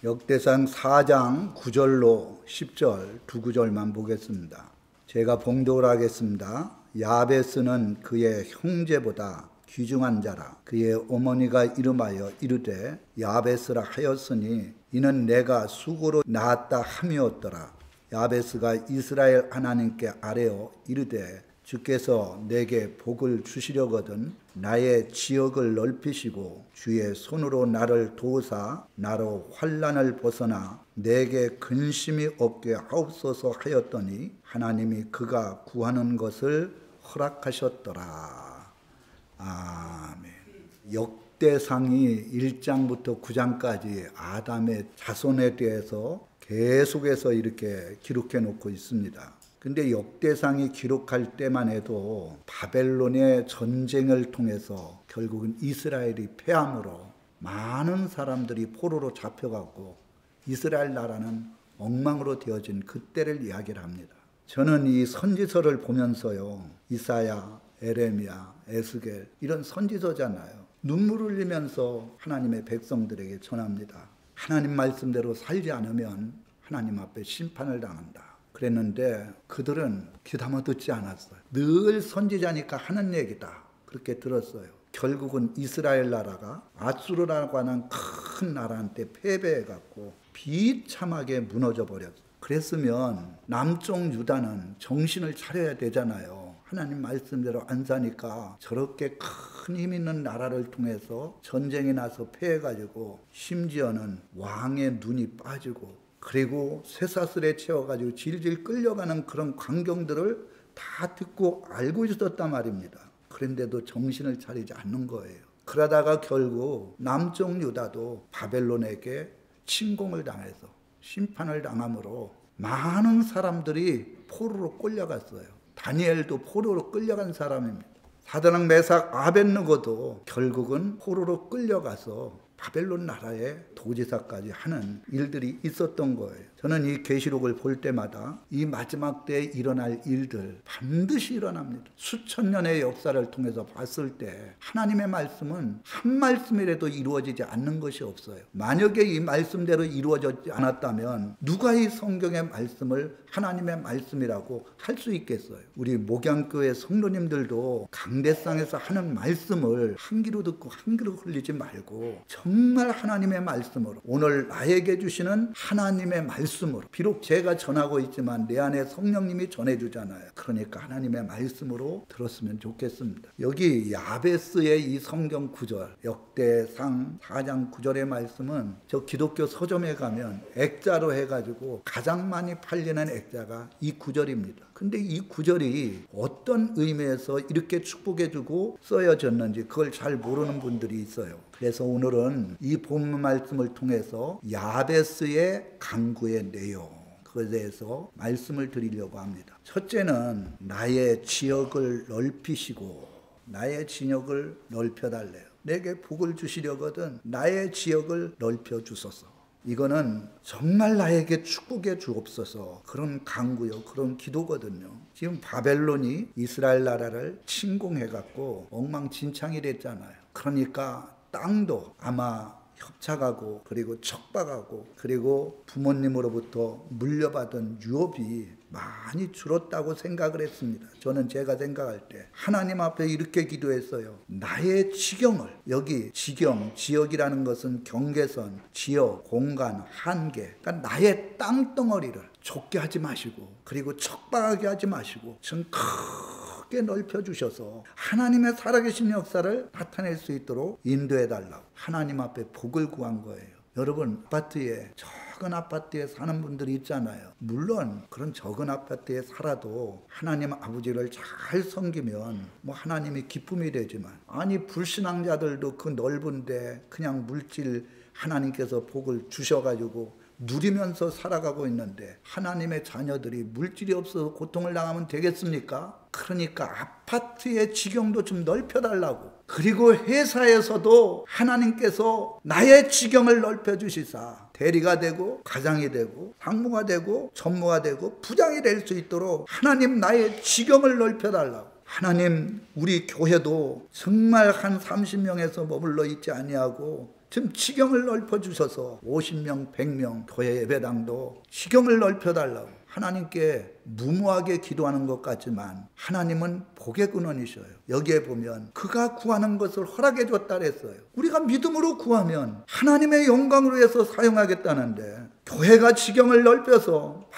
역대상 4장 9절로 10절 두 구절만 보겠습니다. 제가 봉독을 하겠습니다. 야베스는 그의 형제보다 귀중한 자라. 그의 어머니가 이름하여 이르되 야베스라 하였으니 이는 내가 수고로 낳았다 함이었더라. 야베스가 이스라엘 하나님께 아뢰어 이르되 주께서 내게 복을 주시려거든 나의 지역을 넓히시고 주의 손으로 나를 도우사 나로 환난을 벗어나 내게 근심이 없게 하옵소서 하였더니 하나님이 그가 구하는 것을 허락하셨더라. 아멘. 역대상이 1장부터 9장까지 아담의 자손에 대해서 계속해서 이렇게 기록해 놓고 있습니다. 근데 역대상이 기록할 때만 해도 바벨론의 전쟁을 통해서 결국은 이스라엘이 패함으로 많은 사람들이 포로로 잡혀가고 이스라엘 나라는 엉망으로 되어진 그때를 이야기를 합니다. 저는 이 선지서를 보면서요, 이사야, 에레미야, 에스겔 이런 선지서잖아요. 눈물 흘리면서 하나님의 백성들에게 전합니다. 하나님 말씀대로 살지 않으면 하나님 앞에 심판을 당한다. 그랬는데 그들은 귀담아 듣지 않았어요. 늘 선지자니까 하는 얘기다. 그렇게 들었어요. 결국은 이스라엘 나라가 아수르라고 하는 큰 나라한테 패배해갖고 비참하게 무너져 버렸어요. 그랬으면 남쪽 유다는 정신을 차려야 되잖아요. 하나님 말씀대로 안 사니까 저렇게 큰 힘 있는 나라를 통해서 전쟁이 나서 패해가지고 심지어는 왕의 눈이 빠지고 그리고 쇠사슬에 채워가지고 질질 끌려가는 그런 광경들을 다 듣고 알고 있었단 말입니다. 그런데도 정신을 차리지 않는 거예요. 그러다가 결국 남쪽 유다도 바벨론에게 침공을 당해서 심판을 당함으로 많은 사람들이 포로로 끌려갔어요. 다니엘도 포로로 끌려간 사람입니다. 사드락 메삭 아벳느고도 결국은 포로로 끌려가서 바벨론 나라의 도지사까지 하는 일들이 있었던 거예요. 저는 이 계시록을 볼 때마다 이 마지막 때에 일어날 일들 반드시 일어납니다. 수천 년의 역사를 통해서 봤을 때 하나님의 말씀은 한 말씀이라도 이루어지지 않는 것이 없어요. 만약에 이 말씀대로 이루어지지 않았다면 누가 이 성경의 말씀을 하나님의 말씀이라고 할 수 있겠어요? 우리 목양교회 성도님들도 강대상에서 하는 말씀을 한 귀로 듣고 한 귀로 흘리지 말고 정말 하나님의 말씀으로 오늘 나에게 주시는 하나님의 말씀으로 비록 제가 전하고 있지만 내 안에 성령님이 전해주잖아요. 그러니까 하나님의 말씀으로 들었으면 좋겠습니다. 여기 야베스의 이 성경 구절 역대상 4장 9절의 말씀은 저 기독교 서점에 가면 액자로 해가지고 가장 많이 팔리는 액자가 이 구절입니다. 근데 이 구절이 어떤 의미에서 이렇게 축복해주고 써여졌는지 그걸 잘 모르는 분들이 있어요. 그래서 오늘은 이 본문 말씀을 통해서 야베스의 간구의 내용 그것에 대해서 말씀을 드리려고 합니다. 첫째는 나의 지역을 넓히시고 나의 진역을 넓혀달래요. 내게 복을 주시려거든 나의 지역을 넓혀주소서. 이거는 정말 나에게 축복해 주옵소서 그런 간구요 그런 기도거든요. 지금 바벨론이 이스라엘 나라를 침공해갖고 엉망진창이 됐잖아요. 그러니까 땅도 아마 협착하고 그리고 척박하고 그리고 부모님으로부터 물려받은 유업이 많이 줄었다고 생각을 했습니다. 저는 제가 생각할 때 하나님 앞에 이렇게 기도했어요. 나의 지경을 여기 지경, 지역이라는 것은 경계선, 지역, 공간, 한계 그러니까 나의 땅덩어리를 좁게 하지 마시고 그리고 척박하게 하지 마시고 좀 크게 넓혀주셔서 하나님의 살아계신 역사를 나타낼 수 있도록 인도해달라고 하나님 앞에 복을 구한 거예요. 여러분 아파트에 작은 아파트에 사는 분들이 있잖아요. 물론 그런 적은 아파트에 살아도 하나님 아버지를 잘 섬기면 뭐 하나님이 기쁨이 되지만 아니 불신앙자들도 그 넓은데 그냥 물질 하나님께서 복을 주셔가지고 누리면서 살아가고 있는데 하나님의 자녀들이 물질이 없어서 고통을 당하면 되겠습니까? 그러니까 아파트의 지경도 좀 넓혀달라고 그리고 회사에서도 하나님께서 나의 지경을 넓혀주시사 대리가 되고 가장이 되고 상무가 되고 전무가 되고 부장이 될 수 있도록 하나님 나의 지경을 넓혀달라고 하나님 우리 교회도 정말 한 30명에서 머물러 있지 아니하고 지금 지경을 넓혀주셔서 50명, 100명 교회 예배당도 지경을 넓혀달라고 하나님께 무모하게 기도하는 것 같지만 하나님은 복의 근원이셔요. 여기에 보면 그가 구하는 것을 허락해 줬다 그랬어요. 우리가 믿음으로 구하면 하나님의 영광을 위해서 사용하겠다는데 교회가 지경을 넓혀서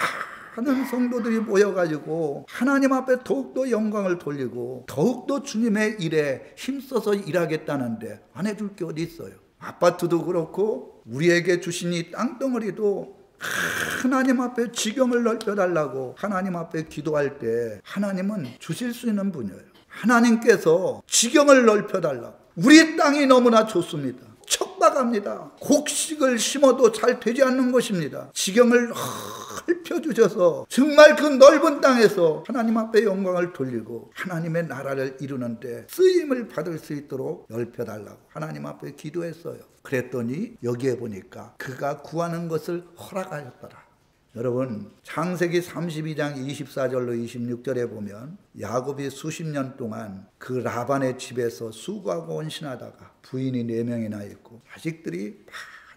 많은 성도들이 모여가지고 하나님 앞에 더욱더 영광을 돌리고 더욱더 주님의 일에 힘써서 일하겠다는데 안 해줄 게 어디 있어요. 아파트도 그렇고 우리에게 주신 이 땅덩어리도 하나님 앞에 지경을 넓혀달라고 하나님 앞에 기도할 때 하나님은 주실 수 있는 분이에요. 하나님께서 지경을 넓혀달라고. 우리 땅이 너무나 좋습니다. 척박합니다. 곡식을 심어도 잘 되지 않는 것입니다. 지경을 넓혀주셔서 정말 그 넓은 땅에서 하나님 앞에 영광을 돌리고 하나님의 나라를 이루는데 쓰임을 받을 수 있도록 넓혀달라고 하나님 앞에 기도했어요. 그랬더니 여기에 보니까 그가 구하는 것을 허락하셨더라. 여러분 창세기 32장 24절로 26절에 보면 야곱이 수십 년 동안 그 라반의 집에서 수고하고 온신하다가 부인이 4명이나 있고 자식들이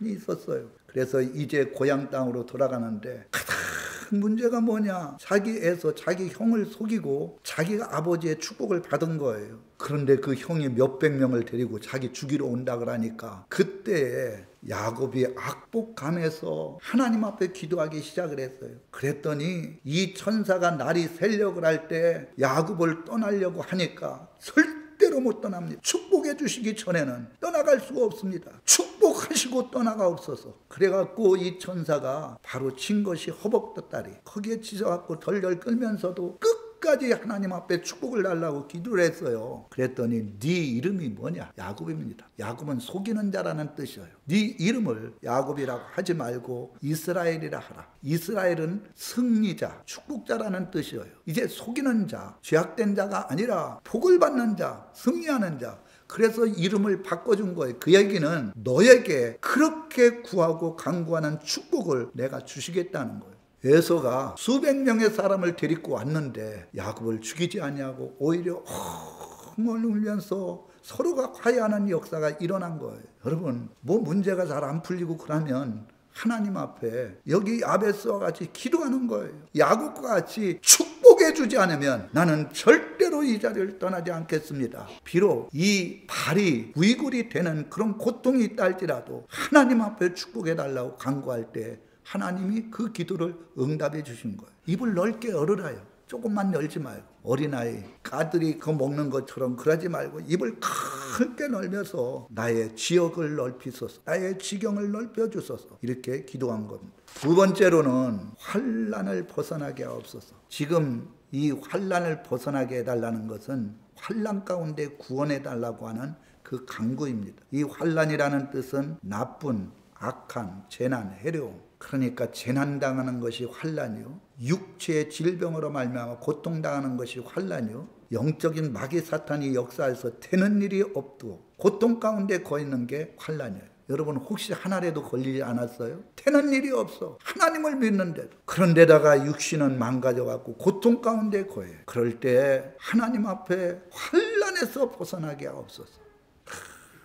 많이 있었어요. 그래서 이제 고향 땅으로 돌아가는데 가장 문제가 뭐냐? 자기 애서 자기 형을 속이고 자기가 아버지의 축복을 받은 거예요. 그런데 그 형이 몇백 명을 데리고 자기 죽이러 온다 그러니까 그때 야곱이 악복감에서 하나님 앞에 기도하기 시작을 했어요. 그랬더니 이 천사가 날이 새려고 할 때 야곱을 떠나려고 하니까 절대로 못 떠납니다. 축복해 주시기 전에는 떠나갈 수가 없습니다. 축복하시고 떠나가옵소서. 그래갖고 이 천사가 바로 친 것이 허벅다리 거기에 찢어갖고 덜덜 끌면서도 끝까지 하나님 앞에 축복을 달라고 기도를 했어요. 그랬더니 네 이름이 뭐냐? 야곱입니다. 야곱은 속이는 자라는 뜻이에요. 네 이름을 야곱이라고 하지 말고 이스라엘이라 하라. 이스라엘은 승리자, 축복자라는 뜻이에요. 이제 속이는 자, 죄악된 자가 아니라 복을 받는 자, 승리하는 자. 그래서 이름을 바꿔준 거예요. 그 얘기는 너에게 그렇게 구하고 간구하는 축복을 내가 주시겠다는 거예요. 에서가 수백 명의 사람을 데리고 왔는데 야곱을 죽이지 아니하고 오히려 엉엉 울면서 서로가 화해하는 역사가 일어난 거예요. 여러분 뭐 문제가 잘 안 풀리고 그러면 하나님 앞에 여기 야베스와 같이 기도하는 거예요. 야곱과 같이 축복해 주지 않으면 나는 절대로 이 자리를 떠나지 않겠습니다. 비록 이 발이 위굴이 되는 그런 고통이 있다 할지라도 하나님 앞에 축복해 달라고 간구할 때 하나님이 그 기도를 응답해 주신 거예요. 입을 넓게 열으라요. 조금만 열지 말고 어린아이 까들이 그 먹는 것처럼 그러지 말고 입을 크게 넓혀서 나의 지역을 넓히소서, 나의 지경을 넓혀주소서 이렇게 기도한 겁니다. 두 번째로는 환난을 벗어나게 하옵소서. 지금 이 환난을 벗어나게 해달라는 것은 환난 가운데 구원해달라고 하는 그 간구입니다. 이 환난이라는 뜻은 나쁜, 악한, 재난, 해로움. 그러니까 재난당하는 것이 환난이요, 육체의 질병으로 말미암아 고통당하는 것이 환난이요, 영적인 마귀 사탄이 역사해서 되는 일이 없고 고통 가운데 거있는 게 환난이에요. 여러분 혹시 하나라도 걸리지 않았어요? 되는 일이 없어. 하나님을 믿는데도. 그런데다가 육신은 망가져갖고 고통 가운데 거해요. 그럴 때 하나님 앞에 환난에서 벗어나게 하옵소서.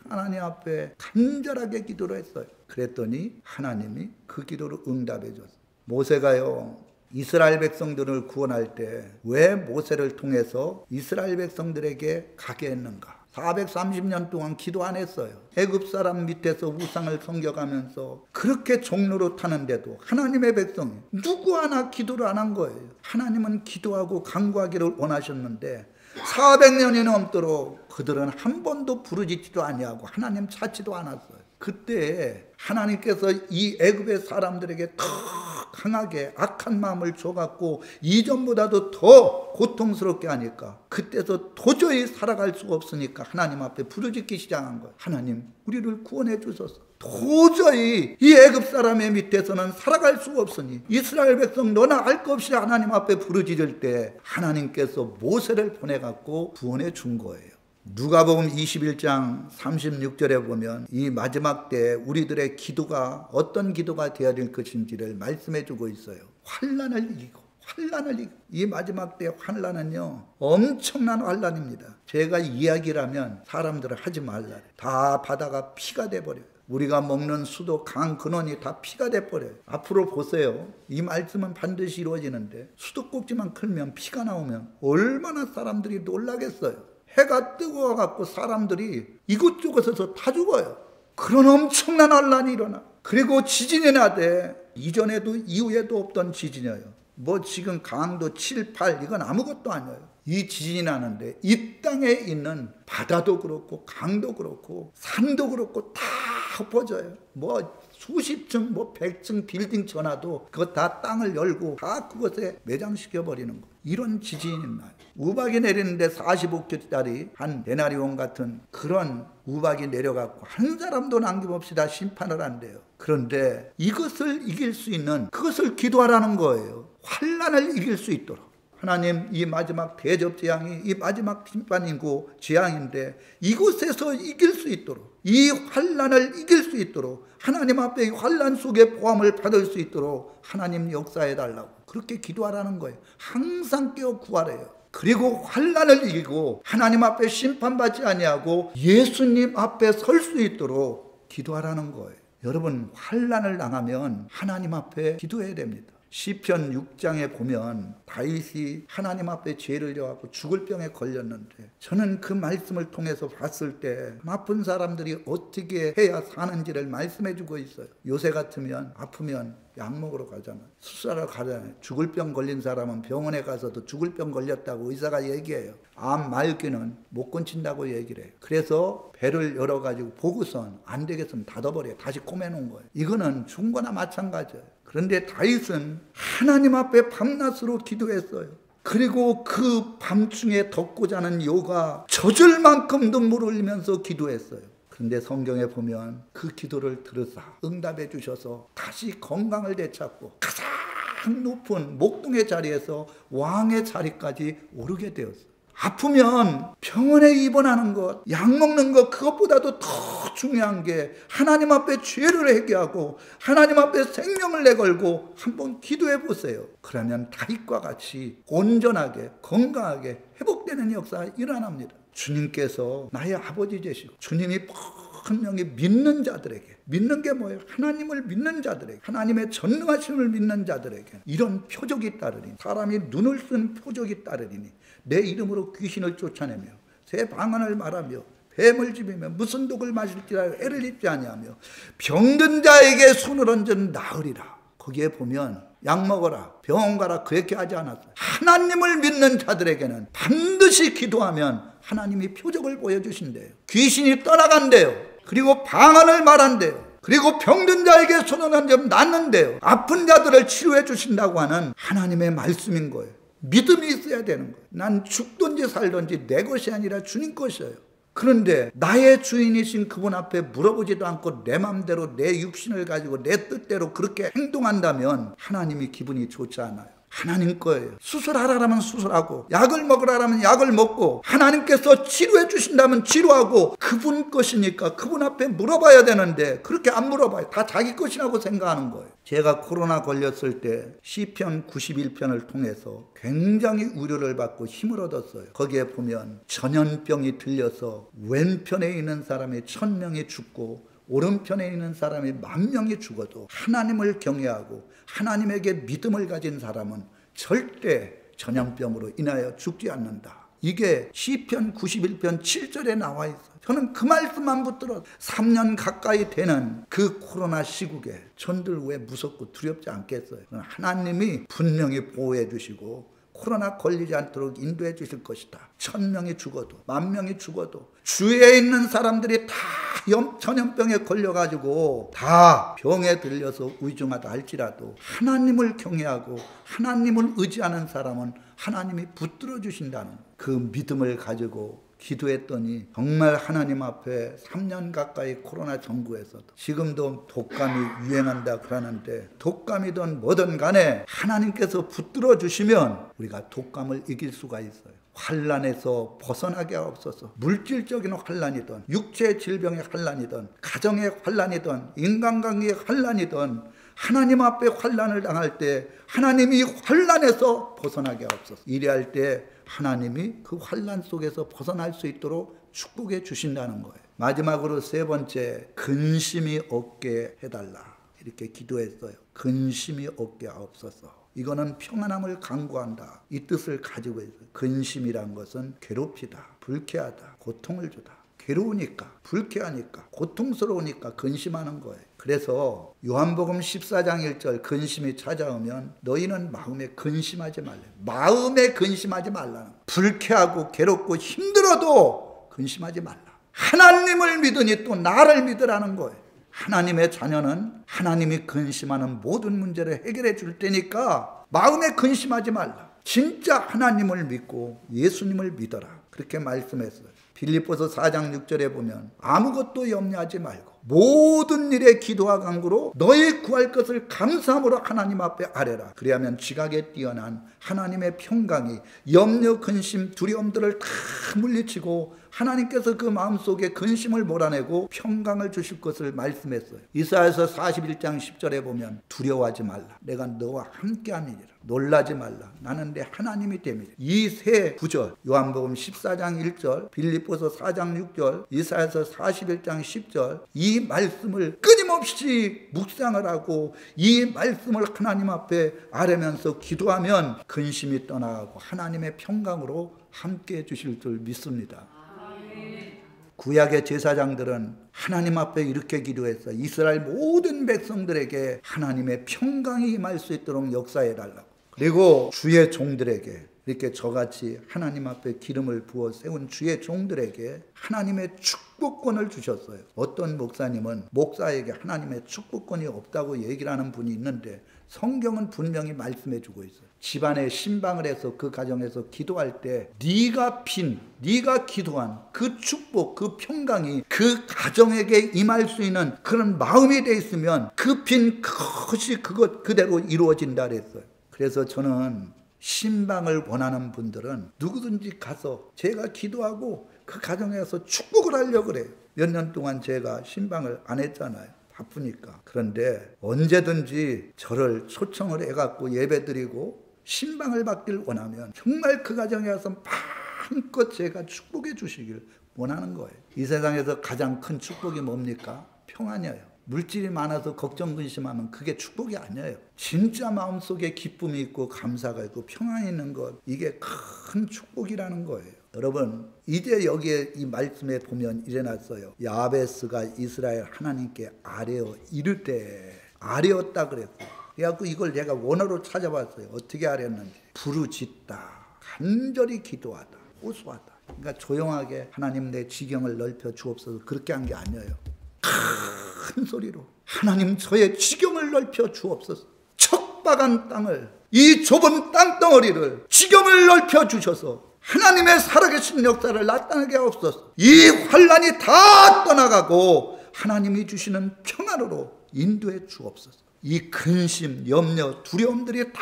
하나님 앞에 간절하게 기도를 했어요. 그랬더니 하나님이 그 기도를 응답해 줬어요. 모세가요 이스라엘 백성들을 구원할 때 왜 모세를 통해서 이스라엘 백성들에게 가게 했는가? 430년 동안 기도 안 했어요. 애굽 사람 밑에서 우상을 섬겨가면서 그렇게 종로로 타는데도 하나님의 백성이 누구 하나 기도를 안 한 거예요. 하나님은 기도하고 간구하기를 원하셨는데 400년이 넘도록 그들은 한 번도 부르짖지도 아니하고 하나님 찾지도 않았어요. 그때 하나님께서 이 애굽의 사람들에게 더 강하게 악한 마음을 줘갖고 이전보다도 더 고통스럽게 하니까 그때서 도저히 살아갈 수가 없으니까 하나님 앞에 부르짖기 시작한 거예요. 하나님 우리를 구원해 주소서. 도저히 이 애굽 사람의 밑에서는 살아갈 수가 없으니 이스라엘 백성 너나 알 것 없이 하나님 앞에 부르짖을 때 하나님께서 모세를 보내갖고 구원해 준 거예요. 누가복음 21장 36절에 보면 이 마지막 때 우리들의 기도가 어떤 기도가 되어야 될 것인지를 말씀해 주고 있어요. 환난을 이기고 환난을 이 마지막 때 환난은요 엄청난 환난입니다. 제가 이야기를 하면 사람들은 하지 말라. 다 바다가 피가 돼버려요. 우리가 먹는 수도 강 근원이 다 피가 돼버려요. 앞으로 보세요. 이 말씀은 반드시 이루어지는데 수도꼭지만 클면 피가 나오면 얼마나 사람들이 놀라겠어요. 해가 뜨거워갖고 사람들이 이곳저곳에서 다 죽어요. 그런 엄청난 환난이 일어나. 그리고 지진이 나대. 이전에도 이후에도 없던 지진이에요. 뭐 지금 강도 7, 8 이건 아무것도 아니에요. 이 지진이 나는데 이 땅에 있는 바다도 그렇고 강도 그렇고 산도 그렇고 다 엎어져요. 뭐 수십 층, 뭐 100층 빌딩 전화도 그거 다 땅을 열고 다 그것에 매장시켜 버리는 거. 이런 지진이 나요. 우박이 내리는데 45kg짜리 한 데나리온 같은 그런 우박이 내려갖고 한 사람도 남김없이 다 심판을 한대요. 그런데 이것을 이길 수 있는 그것을 기도하라는 거예요. 환난을 이길 수 있도록. 하나님, 이 마지막 대접 재앙이 이 마지막 심판이고 재앙인데 이곳에서 이길 수 있도록, 이 환난을 이길 수 있도록, 하나님 앞에 이 환난 속에 보함을 받을 수 있도록 하나님 역사해 달라고 그렇게 기도하라는 거예요. 항상 깨어 구하래요. 그리고 환난을 이기고 하나님 앞에 심판받지 아니하고 예수님 앞에 설 수 있도록 기도하라는 거예요. 여러분, 환난을 당하면 하나님 앞에 기도해야 됩니다. 시편 6장에 보면 다윗이 하나님 앞에 죄를 져갖고 죽을 병에 걸렸는데 저는 그 말씀을 통해서 봤을 때 아픈 사람들이 어떻게 해야 사는지를 말씀해 주고 있어요. 요새 같으면 아프면 약 먹으러 가잖아요. 수술하러 가잖아요. 죽을 병 걸린 사람은 병원에 가서도 죽을 병 걸렸다고 의사가 얘기해요. 암 말기는 못 고친다고 얘기를 해요. 그래서 배를 열어가지고 보고선 안 되겠으면 닫아버려요. 다시 꼬매놓은 거예요. 이거는 죽은 거나 마찬가지예요. 그런데 다윗은 하나님 앞에 밤낮으로 기도했어요. 그리고 그 밤중에 덮고 자는 요가 젖을 만큼 눈물을 흘리면서 기도했어요. 그런데 성경에 보면 그 기도를 들으사 응답해 주셔서 다시 건강을 되찾고 가장 높은 목동의 자리에서 왕의 자리까지 오르게 되었어요. 아프면 병원에 입원하는 것, 약 먹는 것, 그것보다도 더 중요한 게 하나님 앞에 죄를 회개하고 하나님 앞에 생명을 내걸고 한번 기도해 보세요. 그러면 다윗과 같이 온전하게 건강하게 회복되는 역사가 일어납니다. 주님께서 나의 아버지 되시고 주님이 분명히 믿는 자들에게, 믿는 게 뭐예요? 하나님을 믿는 자들에게, 하나님의 전능하심을 믿는 자들에게 이런 표적이 따르니, 사람이 눈을 쓴 표적이 따르니 내 이름으로 귀신을 쫓아내며 새 방언을 말하며 뱀을 집이며 무슨 독을 마실지라 애를 입지 아니하며 병든 자에게 손을 얹어 나으리라. 거기에 보면 약 먹어라, 병원 가라 그렇게 하지 않았어요. 하나님을 믿는 자들에게는 반드시 기도하면 하나님이 표적을 보여주신대요. 귀신이 떠나간대요. 그리고 방언을 말한대요. 그리고 병든 자에게 손을 얹어 낫는데요. 아픈 자들을 치료해 주신다고 하는 하나님의 말씀인 거예요. 믿음이 있어야 되는 거예요. 난 죽든지 살든지 내 것이 아니라 주님 것이에요. 그런데 나의 주인이신 그분 앞에 물어보지도 않고 내 맘대로 내 육신을 가지고 내 뜻대로 그렇게 행동한다면 하나님이 기분이 좋지 않아요. 하나님 거예요. 수술하라면 수술하고 약을 먹으라면 약을 먹고 하나님께서 치료해 주신다면 치료하고 그분 것이니까 그분 앞에 물어봐야 되는데 그렇게 안 물어봐요. 다 자기 것이라고 생각하는 거예요. 제가 코로나 걸렸을 때 시편 91편을 통해서 굉장히 위로를 받고 힘을 얻었어요. 거기에 보면 전염병이 들려서 왼편에 있는 사람이 1000명이 죽고 오른편에 있는 사람이 10,000명이 죽어도 하나님을 경외하고 하나님에게 믿음을 가진 사람은 절대 전염병으로 인하여 죽지 않는다. 이게 시편 91편 7절에 나와 있어요. 저는 그 말씀만 붙들어 3년 가까이 되는 그 코로나 시국에 전들 왜 무섭고 두렵지 않겠어요? 하나님이 분명히 보호해 주시고 코로나 걸리지 않도록 인도해 주실 것이다. 1000명이 죽어도 10,000명이 죽어도 주위에 있는 사람들이 다 전염병에 걸려가지고 다 병에 들려서 위중하다 할지라도 하나님을 경외하고 하나님을 의지하는 사람은 하나님이 붙들어 주신다는 그 믿음을 가지고 기도했더니 정말 하나님 앞에 3년 가까이 코로나 전국에서도 지금도 독감이 유행한다 그러는데 독감이든 뭐든 간에 하나님께서 붙들어 주시면 우리가 독감을 이길 수가 있어요. 환난에서 벗어나게 하옵소서. 물질적인 환난이든 육체 질병의 환난이든 가정의 환난이든 인간관계의 환난이든 하나님 앞에 환난을 당할 때 하나님이 환난에서 벗어나게 하옵소서. 이래할 때 하나님이 그 환난 속에서 벗어날 수 있도록 축복해 주신다는 거예요. 마지막으로 세 번째, 근심이 없게 해달라. 이렇게 기도했어요. 근심이 없게 하옵소서. 이거는 평안함을 강구한다, 이 뜻을 가지고 있어요. 근심이란 것은 괴롭히다, 불쾌하다, 고통을 주다. 괴로우니까, 불쾌하니까, 고통스러우니까 근심하는 거예요. 그래서 요한복음 14장 1절, 근심이 찾아오면 너희는 마음에 근심하지 말래. 마음에 근심하지 말라는, 불쾌하고 괴롭고 힘들어도 근심하지 말라. 하나님을 믿으니 또 나를 믿으라는 거예요. 하나님의 자녀는 하나님이 근심하는 모든 문제를 해결해 줄 테니까 마음에 근심하지 말라. 진짜 하나님을 믿고 예수님을 믿어라. 그렇게 말씀했어요. 빌립보서 4장 6절에 보면 아무것도 염려하지 말고 모든 일에 기도와 간구로 너희 구할 것을 감사함으로 하나님 앞에 아뢰라. 그리하면 지각에 뛰어난 하나님의 평강이 염려, 근심, 두려움들을 다 물리치고 하나님께서 그 마음속에 근심을 몰아내고 평강을 주실 것을 말씀했어요. 이사야서 41장 10절에 보면 두려워하지 말라. 내가 너와 함께함이니라. 놀라지 말라. 나는 내 하나님이 됨이라. 이 세 구절, 요한복음 14장 1절, 빌립보서 4장 6절, 이사야서 41장 10절, 이 말씀을 끊임없이 묵상을 하고 이 말씀을 하나님 앞에 아뢰면서 기도하면 근심이 떠나가고 하나님의 평강으로 함께 해 주실 줄 믿습니다. 구약의 제사장들은 하나님 앞에 이렇게 기도했어. 이스라엘 모든 백성들에게 하나님의 평강이 임할 수 있도록 역사해달라고. 그리고 주의 종들에게, 이렇게 저같이 하나님 앞에 기름을 부어 세운 주의 종들에게 하나님의 축복권을 주셨어요. 어떤 목사님은 목사에게 하나님의 축복권이 없다고 얘기를 하는 분이 있는데 성경은 분명히 말씀해 주고 있어요. 집안에 신방을 해서 그 가정에서 기도할 때 네가 기도한 그 축복, 그 평강이 그 가정에게 임할 수 있는 그런 마음이 돼 있으면 그 빈 그것이 그것 그대로 이루어진다 그랬어요. 그래서 저는 신방을 원하는 분들은 누구든지 가서 제가 기도하고 그 가정에서 축복을 하려고 그래요. 몇 년 동안 제가 신방을 안 했잖아요. 바쁘니까. 그런데 언제든지 저를 초청을 해갖고 예배드리고 신방을 받길 원하면 정말 그 가정에 와서 마음껏 제가 축복해 주시길 원하는 거예요. 이 세상에서 가장 큰 축복이 뭡니까? 평안이에요. 물질이 많아서 걱정 근심하면 그게 축복이 아니에요. 진짜 마음속에 기쁨이 있고 감사가 있고 평안이 있는 것, 이게 큰 축복이라는 거예요. 여러분, 이제 여기에 이 말씀에 보면 일어났어요. 야베스가 이스라엘 하나님께 아뢰어 이를 때 아뢰었다 그랬고, 그래갖고 이걸 내가 원어로 찾아봤어요. 어떻게 아뢰었는지. 부르짖다, 간절히 기도하다, 호소하다. 그러니까 조용하게 하나님 내 지경을 넓혀 주옵소서 그렇게 한 게 아니에요. 큰 소리로 하나님 저의 지경을 넓혀 주옵소서. 척박한 땅을, 이 좁은 땅덩어리를 지경을 넓혀 주셔서 하나님의 살아계신 역사를 나타나게 하옵소서. 이 환난이 다 떠나가고 하나님이 주시는 평안으로 인도해 주옵소서. 이 근심, 염려, 두려움들이 다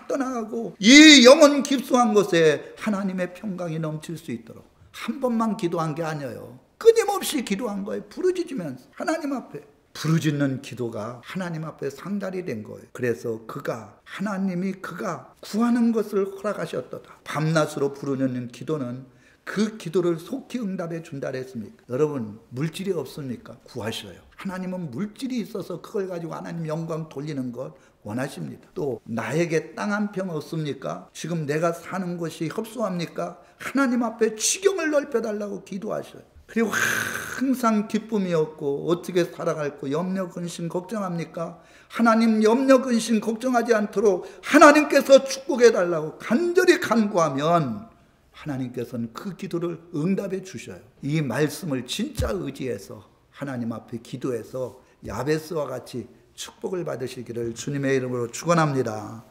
떠나가고 이 영혼 깊숙한 곳에 하나님의 평강이 넘칠 수 있도록 한 번만 기도한 게 아니에요. 끊임없이 기도한 거예요. 부르짖으면서 하나님 앞에. 부르짖는 기도가 하나님 앞에 상달이 된 거예요. 그래서 하나님이 그가 구하는 것을 허락하셨도다. 밤낮으로 부르짖는 기도는 그 기도를 속히 응답해 준다 했습니까? 여러분, 물질이 없습니까? 구하셔요. 하나님은 물질이 있어서 그걸 가지고 하나님 영광 돌리는 것 원하십니다. 또 나에게 땅 한 평 없습니까? 지금 내가 사는 것이 협소합니까? 하나님 앞에 지경을 넓혀달라고 기도하셔요. 그리고 항상 기쁨이 없고 어떻게 살아갈고 염려 근심 걱정합니까? 하나님 염려 근심 걱정하지 않도록 하나님께서 축복해 달라고 간절히 간구하면 하나님께서는 그 기도를 응답해 주셔요. 이 말씀을 진짜 의지해서 하나님 앞에 기도해서 야베스와 같이 축복을 받으시기를 주님의 이름으로 축원합니다.